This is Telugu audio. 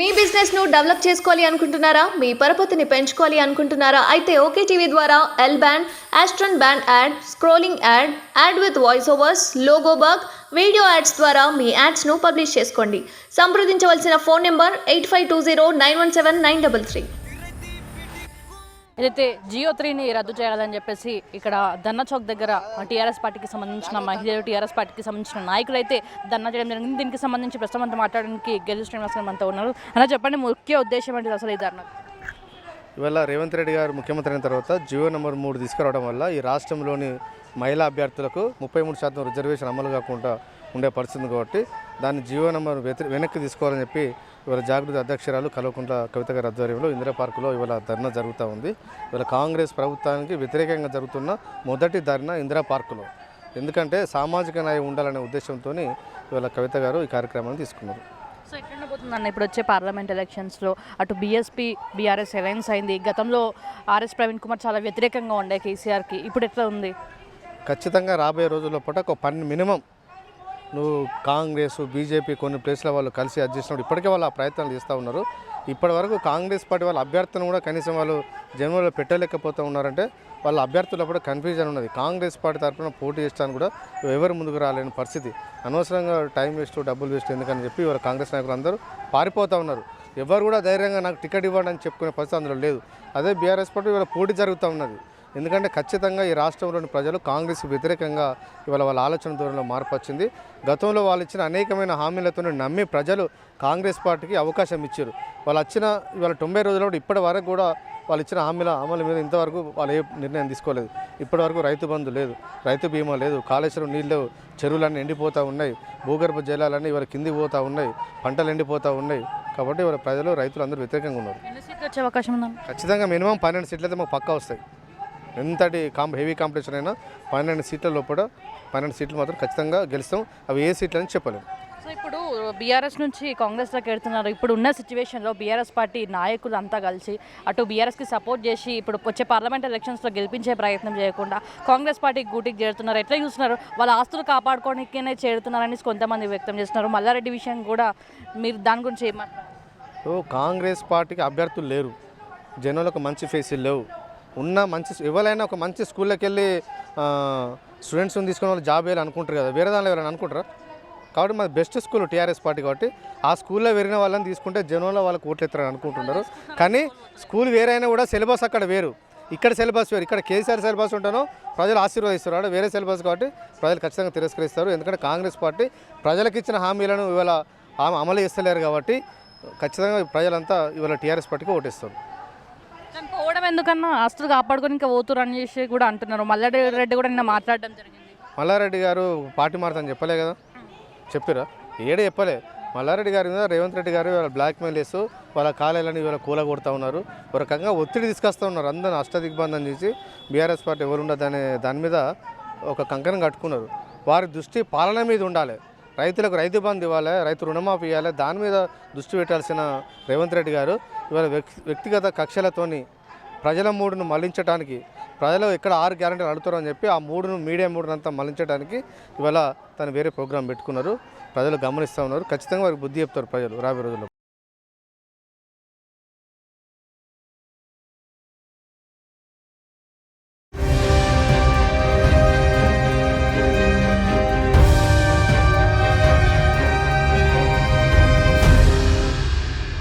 మీ బిజినెస్ ను డెవలప్ చేసుకోవాలి అనుకుంటున్నారా? మీ పరపతిని పెంచుకోవాలి అనుకుంటున్నారా? అయితే ఓకే టీవీ ద్వారా L band, Aston band ad, scrolling ad, ad with voice overs, logo bug, video ads ద్వారా మీ యాడ్స్ ను పబ్లిష్ చేసుకోండి. సంప్రదించవలసిన ఫోన్ నెంబర్ 8520917933. ఏదైతే జియో 3ని రద్దు చేయాలని చెప్పేసి ఇక్కడ ధర్నా చౌక్ దగ్గర టీఆర్ఎస్ పార్టీకి సంబంధించిన మహిళలు, టీఆర్ఎస్ పార్టీకి సంబంధించిన నాయకులు అయితే ధర్నా చేయడం జరిగింది. దీనికి సంబంధించి ప్రస్తుతం అంతా మాట్లాడడానికి గెలు శ్రీనివాస్ గారు మనతో ఉన్నారు. అలా చెప్పండి, ముఖ్య ఉద్దేశం ఏంటి అసలు ఈ ధర్నా? ఇవాళ రేవంత్ రెడ్డి గారు ముఖ్యమంత్రి అయిన తర్వాత జియో నెంబర్ 3 తీసుకురావడం వల్ల ఈ రాష్ట్రంలోని మహిళా అభ్యర్థులకు 33% రిజర్వేషన్ అమలు కాకుండా ఉండే పరిస్థితి కాబట్టి దాన్ని జియో నెంబర్ వెనక్కి తీసుకోవాలని చెప్పి ఇవాళ జాగృతి అధ్యక్షురాలు కల్వకుంట్ల కవిత గారి ఆధ్వర్యంలో ఇందిరా పార్కులో ఇవాళ ధర్నా జరుగుతూ ఉంది. ఇవాళ కాంగ్రెస్ ప్రభుత్వానికి వ్యతిరేకంగా జరుగుతున్న మొదటి ధర్నా ఇందిరా పార్కులో. ఎందుకంటే సామాజిక న్యాయం ఉండాలనే ఉద్దేశంతో ఇవాళ కవిత గారు ఈ కార్యక్రమాన్ని తీసుకున్నారు. సో ఎక్కడ పోతుందన్న ఇప్పుడు వచ్చే పార్లమెంట్ ఎలక్షన్స్లో అటు బీఎస్పీ బీఆర్ఎస్ అలయన్స్ అయింది. గతంలో ఆర్ఎస్ ప్రవీణ్ కుమార్ చాలా వ్యతిరేకంగా ఉండే కేసీఆర్కి, ఇప్పుడు ఎట్లా ఉంది? ఖచ్చితంగా రాబోయే రోజుల్లో పూట ఒక మినిమం నువ్వు కాంగ్రెస్ బీజేపీ కొన్ని ప్లేస్ల వాళ్ళు కలిసి చేసినప్పుడు ఇప్పటికే వాళ్ళు ఆ ప్రయత్నాలు చేస్తూ ఉన్నారు. ఇప్పటి వరకు కాంగ్రెస్ పార్టీ వాళ్ళ అభ్యర్థులను కూడా కనీసం వాళ్ళు జనంలో పెట్టలేకపోతూ ఉన్నారంటే వాళ్ళ అభ్యర్థులు కూడా కన్ఫ్యూజన్ ఉన్నది. కాంగ్రెస్ పార్టీ తరఫున పోటీ చేస్తాను కూడా ఎవరు ముందుకు రాలేని పరిస్థితి. అనవసరంగా టైం వేస్ట్, డబ్బులు వేస్ట్ ఎందుకని చెప్పి ఇవాళ కాంగ్రెస్ నాయకులు అందరూ పారిపోతూ ఉన్నారు. ఎవరు కూడా ధైర్యంగా నాకు టికెట్ ఇవ్వండి అని చెప్పుకునే పరిస్థితి అందులో లేదు. అదే బీఆర్ఎస్ పార్టీ ఇవాళ పోటీ జరుగుతూ ఉన్నది. ఎందుకంటే ఖచ్చితంగా ఈ రాష్ట్రంలోని ప్రజలు కాంగ్రెస్కి వ్యతిరేకంగా ఇవాళ వాళ్ళ ఆలోచన ధోరణిలో మార్పు వచ్చింది. గతంలో వాళ్ళు ఇచ్చిన అనేకమైన హామీలతో నమ్మి ప్రజలు కాంగ్రెస్ పార్టీకి అవకాశం ఇచ్చారు. వాళ్ళు వచ్చిన ఇవాళ 90 రోజుల ఇప్పటి వరకు కూడా వాళ్ళు ఇచ్చిన హామీల అమలు మీద ఇంతవరకు వాళ్ళు ఏ నిర్ణయం తీసుకోలేదు. ఇప్పటి వరకు రైతు బంధు లేదు, రైతు బీమా లేదు, కాళేశ్వరం నీళ్ళు లేవు, చెరువులన్నీ ఎండిపోతూ ఉన్నాయి, భూగర్భ జలాలన్నీ ఇవాళ కిందికి పోతూ ఉన్నాయి, పంటలు ఎండిపోతూ ఉన్నాయి. కాబట్టి ఇవాళ ప్రజలు రైతులు అందరూ వ్యతిరేకంగా ఉన్నారు. ఎన్ని సీట్లు వచ్చే అవకాశం ఉందా? ఖచ్చితంగా మినిమం 12 సీట్లు అయితే మాకు పక్కా వస్తాయి. ఎంతటి హెవీ కాంపిటీషన్ అయినా 12 సీట్ల లోపల 12 సీట్లు మాత్రం ఖచ్చితంగా గెలుస్తాం. అవి ఏ సీట్లు అని చెప్పలేము. సో ఇప్పుడు బీఆర్ఎస్ నుంచి కాంగ్రెస్లోకి వెళ్తున్నారు. ఇప్పుడు ఉన్న సిచ్యువేషన్లో బీఆర్ఎస్ పార్టీ నాయకులు అంతా కలిసి అటు బీఆర్ఎస్కి సపోర్ట్ చేసి ఇప్పుడు వచ్చే పార్లమెంట్ ఎలక్షన్స్లో గెలిపించే ప్రయత్నం చేయకుండా కాంగ్రెస్ పార్టీకి గూటికి చేరుతున్నారు. ఎట్లా చూస్తున్నారు? వాళ్ళ ఆస్తులు కాపాడుకోనికనే చేరుతున్నారని కొంతమంది వ్యక్తం చేస్తున్నారు. మల్లారెడ్డి విషయం కూడా మీరు దాని గురించి ఏమంటారు? కాంగ్రెస్ పార్టీకి అభ్యర్థులు లేరు, జనాలకు మంచి ఫేసులు లేవు. ఉన్న మంచి ఎవరైనా ఒక మంచి స్కూల్లోకి వెళ్ళి స్టూడెంట్స్ని తీసుకునే వాళ్ళు జాబ్ వేయాలి అనుకుంటారు కదా, వేరే దానిలో ఎవరైనా అనుకుంటారా? కాబట్టి మాది బెస్ట్ స్కూల్ టీఆర్ఎస్ పార్టీ కాబట్టి ఆ స్కూల్లో వేరిన వాళ్ళని తీసుకుంటే జనంలో వాళ్ళకి ఓట్లు ఎత్తారని అనుకుంటున్నారు. కానీ స్కూల్ వేరైనా కూడా సిలబస్ అక్కడ వేరు, ఇక్కడ సిలబస్ వేరు. ఇక్కడ కేసీఆర్ సిలబస్ ఉంటానో ప్రజలు ఆశీర్వదిస్తారు, అక్కడ వేరే సిలబస్ కాబట్టి ప్రజలు ఖచ్చితంగా తిరస్కరిస్తారు. ఎందుకంటే కాంగ్రెస్ పార్టీ ప్రజలకు ఇచ్చిన హామీలను ఇవాళ అమలు చేస్తలేరు కాబట్టి ఖచ్చితంగా ప్రజలంతా ఇవాళ టీఆర్ఎస్ పార్టీకి ఓటేస్తారు. పోవడం ఎందుకన్నా ఆస్తులు కాపాడుకొని ఇంకా పోతురు అని చేసి కూడా అంటున్నారు. మల్లారెడ్డి కూడా నిన్న మాట్లాడడం జరిగింది. మల్లారెడ్డి గారు పార్టీ మారుతాను చెప్పలే కదా, చెప్పారా? ఏడే చెప్పలే. మల్లారెడ్డి గారి మీద రేవంత్ రెడ్డి గారు బ్లాక్మెయిల్ చేస్తూ వాళ్ళ కాలేజీలని ఇవాళ కూలగొడతా ఉన్నారు. ఒక రకంగా ఒత్తిడి తీసుకొస్తూ ఉన్నారు. అందరిని అష్టదిగ్బంధం చేసి బీఆర్ఎస్ పార్టీ ఎవరు ఉండదనే దాని మీద ఒక కంకణం కట్టుకున్నారు. వారి దృష్టి పాలన మీద ఉండాలి, రైతులకు రైతు బంధు ఇవ్వాలి, రైతు రుణమాఫీ ఇవ్వాలి, దాని మీద దృష్టి పెట్టాల్సిన రేవంత్ రెడ్డి గారు ఇవాళ వ్యక్తిగత కక్షలతోని ప్రజల మూడును మళ్లించడానికి, ప్రజలు ఎక్కడ 6 గ్యారెంటీలు అడుగుతారు అని చెప్పి ఆ మీడియా మూడునంతా మళ్లించడానికి ఇవాళ తను వేరే ప్రోగ్రాం పెట్టుకున్నారు. ప్రజలు గమనిస్తూ ఉన్నారు. ఖచ్చితంగా వారికి బుద్ధి చెప్తారు ప్రజలు రాబోయే రోజుల్లో.